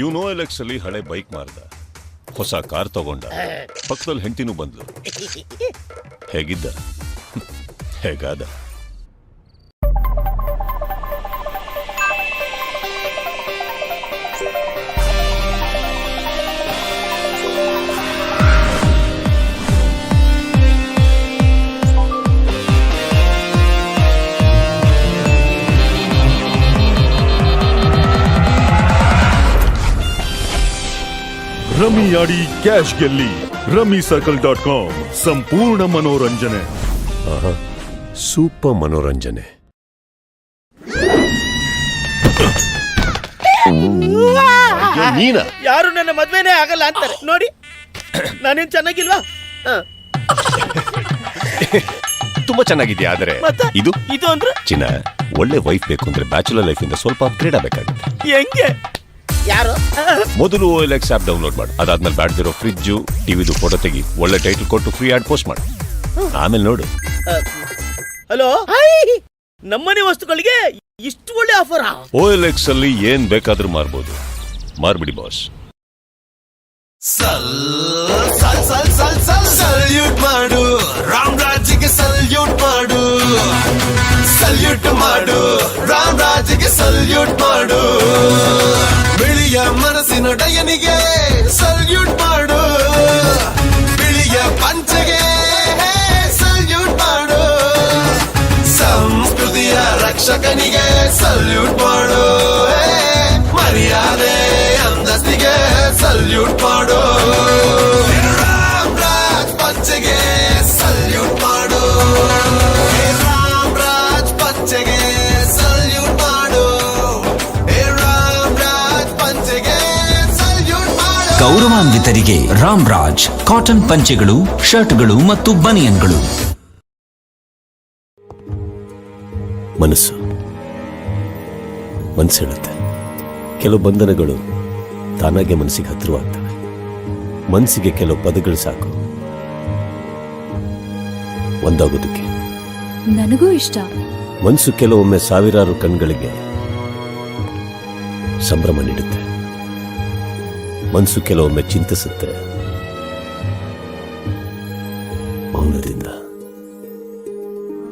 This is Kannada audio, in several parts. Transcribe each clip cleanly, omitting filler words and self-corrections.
ಇವನು OLX ಅಲ್ಲಿ ಹಳೆ ಬೈಕ್ ಮಾರ್ದ, ಹೊಸ ಕಾರ್ ತಗೊಂಡ, ಪಕ್ಕದಲ್ಲಿ ಹೆಂಡತಿನೂ ಬಂದ್ಲು. ಹೇಗಿದ್ದ? ಹೇಗಾದ? ರಮ್ಮಿ ಆಡಿ ಕ್ಯಾಶ್ ಗೆಲ್ಲಿ. RummyCircle.com ಸಂಪೂರ್ಣ ಮನೋರಂಜನೆ. ಸೂಪರ್ ಮನೋರಂಜನೆ. ನೀನ ಯಾರು ನನ್ನ ಮದ್ವೆನೇ ಆಗಲ್ಲ ಅಂತಾರೆ ನೋಡಿ. ನಾನೇನ್ ಚೆನ್ನಾಗಿಲ್ವಾ? ತುಂಬಾ ಚೆನ್ನಾಗಿದ್ಯಾ. ಆದ್ರೆ ಇದು ಅಂದ್ರೆ ಚಿನ್ನ, ಒಳ್ಳೆ ವೈಫ್ ಬೇಕು ಅಂದ್ರೆ ಬ್ಯಾಚುಲರ್ ಲೈಫ್ ಇಂದ ಸ್ವಲ್ಪ ಅಪ್ಗ್ರೇಡ್ ಆಗಬೇಕಾಗುತ್ತೆ. ಹೆಂಗೆ? ಯಾರು? ಮೊದಲು OLX ಆಪ್ ಡೌನ್ಲೋಡ್ ಮಾಡು. ಅದಾದ್ಮೇಲೆ ಬ್ಯಾಡ್ದಿರೋ ಫ್ರಿಡ್ಜು, ಟಿವಿದು ಫೋಟೋ ತೆಗಿ, ಒಳ್ಳೆ ಟೈಟಲ್ ಕೊಟ್ಟು ಫ್ರೀ ಆಡ್ ಪೋಸ್ಟ್ ಮಾಡು. ಆಮೇಲೆ ನೋಡು. ಹಲೋ, ನಮ್ಮನೆ ವಸ್ತುಗಳಿಗೆ ಇಷ್ಟು ಒಳ್ಳೆ ಆಫರ್? OLX ಅಲ್ಲಿ ಏನ್ ಬೇಕಾದ್ರೂ ಮಾರ್ಬೋದು. ಮಾರ್ಬಿಡಿ ಬಾಸ್. ಸಲ್ಯೂಟ್ ಮಾಡು, ರಾಮರಾಜ್ಗೆ ಸಲ್ಯೂಟ್ ಮಾಡು, ಸಲ್ಯೂಟ್ ಮಾಡು, ರಾಮರಾಜ್ಗೆ ಸಲ್ಯೂಟ್ ಮಾಡು, ಬಿಳಿಯ ಮನಸ್ಸಿನ ಡಯನಿಗೆ ಸಲ್ಯೂಟ್ ಮಾಡು, ಬಿಳಿಯ ಪಂಚಗೆ ಸಲ್ಯೂಟ್ ಮಾಡು, ಸಂಸ್ಕೃತಿಯ ರಕ್ಷಕನಿಗೆ ಸಲ್ಯೂಟ್ ಮಾಡು, ಮರ್ಯಾದೆ ಅಂದಸ್ತಿಗೆ ಸಲ್ಯೂಟ್ ಮಾಡು, ರಾಮರಾಜ್ ಪಂಚಗೆ ಸಲ್ಯೂಟ್ ಮಾಡು, ರಾಮರಾಜ್ ಪಂಚಗೆ ಸಲ್ಯೂಟ್ ಮಾಡು, ರಾಮರಾಜ್ ಪಂಚಗೆ ಸಲ್ಯೂಟ್ ಮಾಡು. ಗೌರವಾನ್ವಿತರಿಗೆ ರಾಮರಾಜ್ ಕಾಟನ್ ಪಂಚೆಗಳು, ಶರ್ಟ್ಗಳು ಮತ್ತು ಬನಿಯನ್ಗಳು. ಮನಸ್ಸು ಹೇಳುತ್ತೆ. ಕೆಲವು ಬಂಧನಗಳು ತಾನಾಗೆ ಮನಸ್ಸಿಗೆ ಹತ್ತಿರವಾಗ್ತವೆ. ಮನಸ್ಸಿಗೆ ಕೆಲವು ಪದಗಳು ಸಾಕು ಒಂದಾಗೋದಕ್ಕೆ. ನನಗೂ ಇಷ್ಟ. ಮನಸ್ಸು ಕೆಲವೊಮ್ಮೆ ಸಾವಿರಾರು ಕಣ್ಗಳಿಗೆ ಸಂಭ್ರಮ ನೀಡುತ್ತೆ. ಮನಸ್ಸು ಕೆಲವೊಮ್ಮೆ ಚಿಂತಿಸುತ್ತೆ ಮೌನದಿಂದ.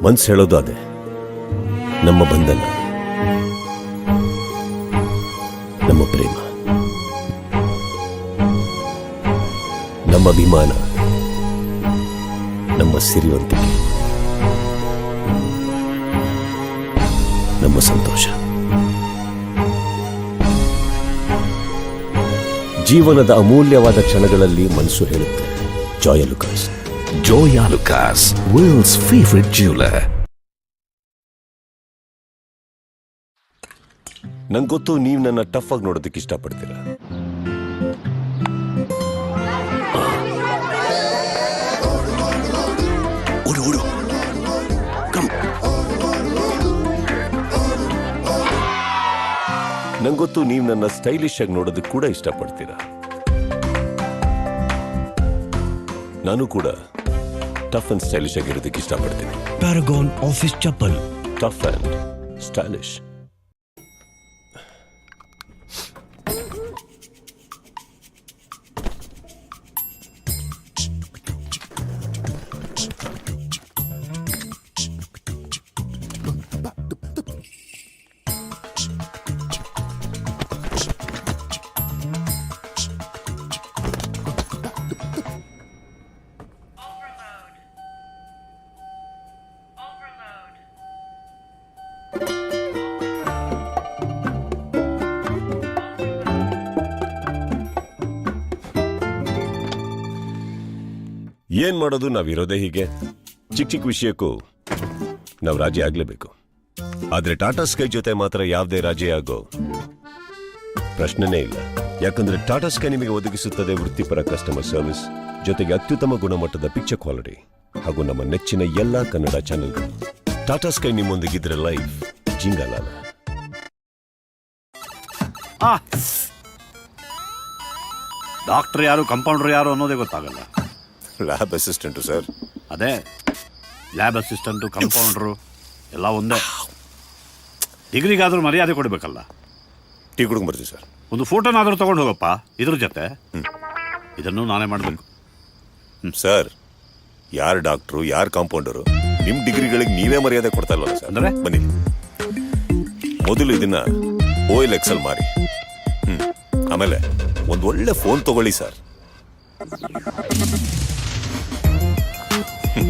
ಮನಸ್ಸು ಹೇಳೋದು ಅದೇ, ನಮ್ಮ ಬಂಧನ, ನಮ್ಮ ಪ್ರೇಮ, ನಮ್ಮ ಅಭಿಮಾನ, ನಮ್ಮ ಸಿರಿವಂತಿಕೆ, ನಮ್ಮ ಸಂತೋಷ. ಜೀವನದ ಅಮೂಲ್ಯವಾದ ಕ್ಷಣಗಳಲ್ಲಿ ಮನಸ್ಸು ಹೇಳುತ್ತೆ. Joya Lucas. Joya Lucas, world's favourite jeweller. ನಂಗೆ ಗೊತ್ತು ನೀವು ನನ್ನ ಟಫ್ ಆಗಿ ನೋಡೋದಕ್ಕೆ ಇಷ್ಟಪಡ್ತೀರಾ. ನಂಗೆ ಗೊತ್ತು ನೀವು ನನ್ನ ಸ್ಟೈಲಿಶ್ ಆಗಿ ನೋಡೋದಕ್ಕೆ ಕೂಡ ಇಷ್ಟಪಡ್ತೀರಾ. ನಾನು ಕೂಡ ಟಫ್ ಅಂಡ್ ಸ್ಟೈಲಿಶ್ ಆಗಿರೋದಕ್ಕೆ ಇಷ್ಟಪಡ್ತೀನಿ. Paragon office chappal, tough and stylish. ಏನ್ ಮಾಡೋದು, ನಾವಿರೋದೇ ಹೀಗೆ. ಚಿಕ್ಕ ಚಿಕ್ಕ ವಿಷಯಕ್ಕೂ ನಾವು ರಾಜಿ ಆಗ್ಲೇಬೇಕು. ಆದ್ರೆ ಟಾಟಾ ಸ್ಕೈ ಜೊತೆ ಮಾತ್ರ ಯಾವುದೇ ರಾಜಿ ಆಗೋ ಪ್ರಶ್ನೆನೇ ಇಲ್ಲ. ಯಾಕಂದ್ರೆ ಟಾಟಾ ಸ್ಕೈ ನಿಮಗೆ ಒದಗಿಸುತ್ತದೆ ವೃತ್ತಿಪರ ಕಸ್ಟಮರ್ ಸರ್ವಿಸ್, ಜೊತೆಗೆ ಅತ್ಯುತ್ತಮ ಗುಣಮಟ್ಟದ ಪಿಕ್ಚರ್ ಕ್ವಾಲಿಟಿ ಹಾಗೂ ನಮ್ಮ ನೆಚ್ಚಿನ ಎಲ್ಲಾ ಕನ್ನಡ ಚಾನೆಲ್ಗಳು. ಟಾಟಾ ಸ್ಕೈ ನಿಮ್ಮೊಂದಿಗಿದ್ರೆ ಲೈಫ್ ಜಿಂಗಲಾಲ. ಡಾಕ್ಟರ್ ಯಾರು, ಕಂಪೌಂಡರ್ ಯಾರು ಅನ್ನೋದೇ ಗೊತ್ತಾಗಲ್ಲ. Lab assistant sir. ಅದೇ ಲ್ಯಾಬ್ ಅಸಿಸ್ಟೆಂಟು, ಕಂಪೌಂಡ್ರು ಎಲ್ಲ ಒಂದೇ. ಡಿಗ್ರಿಗಾದ್ರೂ ಮರ್ಯಾದೆ ಕೊಡಬೇಕಲ್ಲ. ಟೀ ಕುಡ್ಕೊಂಡ್ ಬರ್ತೀವಿ ಸರ್. ಒಂದು ಫೋಟೋನಾದ್ರೂ ತಗೊಂಡು ಹೋಗಪ್ಪ ಇದ್ರ ಜೊತೆ. ಇದನ್ನು ನಾನೇ ಮಾಡಬೇಕು. ಸರ್, ಯಾರು ಡಾಕ್ಟ್ರು, ಯಾರು ಕಾಂಪೌಂಡರು, ನಿಮ್ ಡಿಗ್ರಿಗಳಿಗೆ ನೀವೇ ಮರ್ಯಾದೆ ಕೊಡ್ತಾ ಇಲ್ವಲ್ಲ ಸರ್? ಅಂದ್ರೆ? ಬನ್ನಿ, ಮೊದಲು ಇದನ್ನ OLX ಅಲ್ಲಿ ಮಾರಿ. ಆಮೇಲೆ ಒಂದು ಒಳ್ಳೆ ಫೋನ್ ತಗೊಳ್ಳಿ ಸರ್.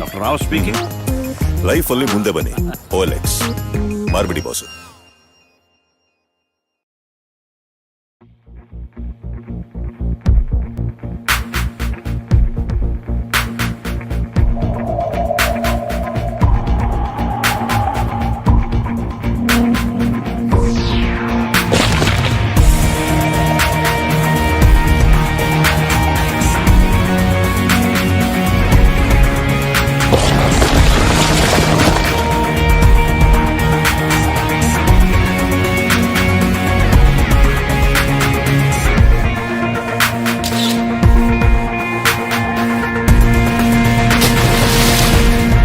Doctor Rao speaking. ಲೈಫಲ್ಲಿ ಮುಂದೆ ಬನ್ನಿ. OLX ಮಾರ್ಬಿಡಿ ಬಾಸು.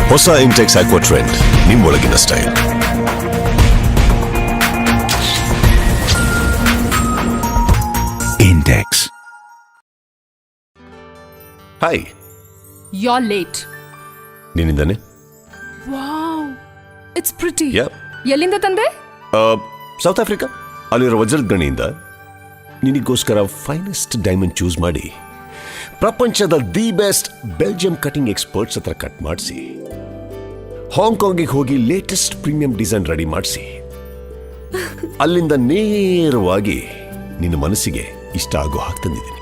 ಹೊಸ ಇಂಟೆಕ್ಸ್ ಆಕ್ವಾ ಟ್ರೆಂಡ್, ನಿಮ್ಮೊಳಗಿನ style. Intex. Hi, You're late. ನಿನ್ನಿಂದಾನೆ? Wow, it's pretty. Yeah. ಎಲ್ಲಿಂದ ತಂದೆ? South Africa. ಅಲ್ಲಿರೋ ವಜ್ರದ ಗಣಿಯಿಂದ ನಿನಗೋಸ್ಕರ ಫೈನೆಸ್ಟ್ ಡೈಮಂಡ್ ಚೂಸ್ ಮಾಡಿ ಪ್ರಪಂಚದ the best Belgium cutting experts ಹತ್ರ ಕಟ್ ಮಾಡಿಸಿ ಹಾಂಗ್ಕಾಂಗಿಗೆ ಹೋಗಿ ಲೇಟೆಸ್ಟ್ ಪ್ರೀಮಿಯಂ ಡಿಸೈನ್ ರೆಡಿ ಮಾಡಿಸಿ ಅಲ್ಲಿಂದ ನೇರವಾಗಿ ನಿನ್ನ ಮನಸ್ಸಿಗೆ ಇಷ್ಟ ಆಗೋ ಹಾಗೆ ತಂದಿದ್ದೀನಿ.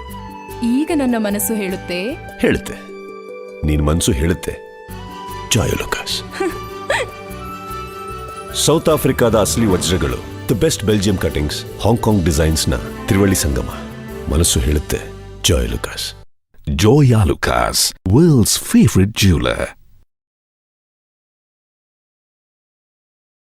ಈಗ ನನ್ನ ಮನಸ್ಸು ಹೇಳುತ್ತೆ ನಿನ್ನ ಮನಸ್ಸು ಹೇಳುತ್ತೆ ಜಾಯ್ ಲುಕಾಸ್. ಸೌತ್ ಆಫ್ರಿಕಾದ ಅಸಲಿ ವಜ್ರಗಳು, the best Belgium cuttings, Hong Kong ಡಿಸೈನ್ಸ್ನ ತ್ರಿವಳಿ ಸಂಗಮ. ಮನಸ್ಸು ಹೇಳುತ್ತೆ Joy Lucas. Joya Lucas, world's favorite jeweler.